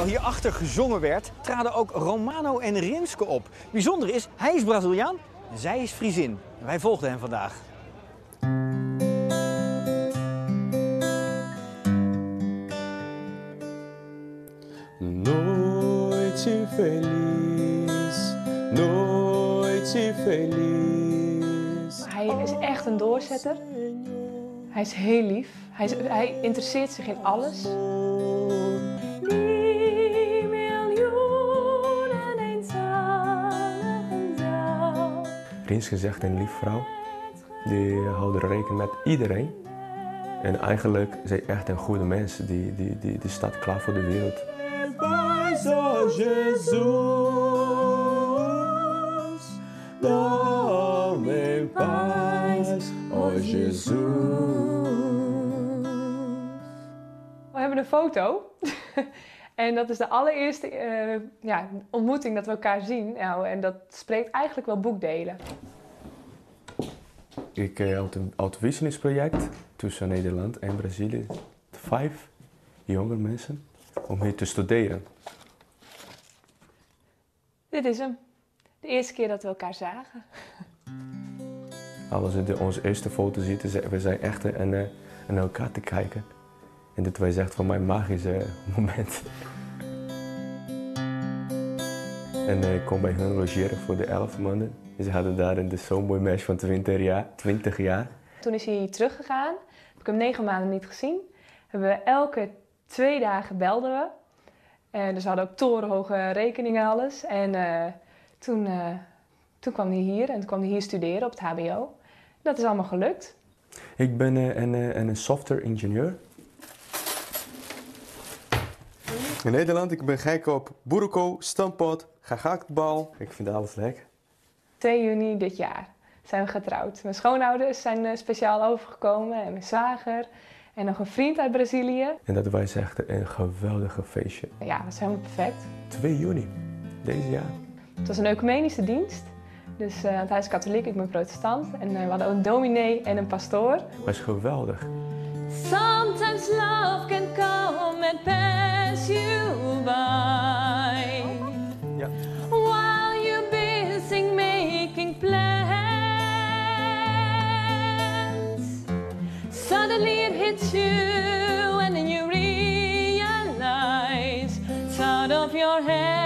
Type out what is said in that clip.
Terwijl hierachter gezongen werd, traden ook Romano en Rinske op. Bijzonder is, hij is Braziliaan en zij is Friesin. En wij volgden hem vandaag. Noite feliz, noite feliz. Hij is echt een doorzetter. Hij is heel lief. Hij interesseert zich in alles. Rinske is echt een lief vrouw. Die houdt rekening met iedereen. En eigenlijk is hij echt een goede mens. Die staat klaar voor de wereld. Oh Jesus, dorme in paz, oh Jesus. We hebben een foto. En dat is de allereerste ontmoeting dat we elkaar zien. Nou, en dat spreekt eigenlijk wel boekdelen. Ik had een uitwisselingsproject tussen Nederland en Brazilië. 5 jonge mensen om hier te studeren. Dit is hem. De eerste keer dat we elkaar zagen. Als je onze eerste foto ziet, we zijn echt naar elkaar te kijken. En dit was echt voor mij een magisch moment. En ik kon bij hun logeren voor de 11 maanden. Ze hadden daar zo'n mooi meisje van 20 jaar. Toen is hij teruggegaan. Heb ik hem 9 maanden niet gezien. Hebben we elke 2 dagen belden we. Dus we hadden ook torenhoge rekeningen en alles. En toen kwam hij hier en toen kwam hij hier studeren op het hbo. Dat is allemaal gelukt. Ik ben een software ingenieur. In Nederland, ik ben gek op boerenkool, stamppot, gehaktbal. Ik vind alles lekker. 2 juni dit jaar zijn we getrouwd. Mijn schoonouders zijn speciaal overgekomen en mijn zwager. En nog een vriend uit Brazilië. En dat was echt een geweldige feestje. Ja, dat is helemaal perfect. 2 juni, deze jaar. Het was een ecumenische dienst. Dus hij is katholiek, ik ben protestant. En we hadden ook een dominee en een pastoor. Het was geweldig. Sometimes love can come and pass you by. Ja. While you're busy making plans. Suddenly it hits you and then you realize it's out of your hands.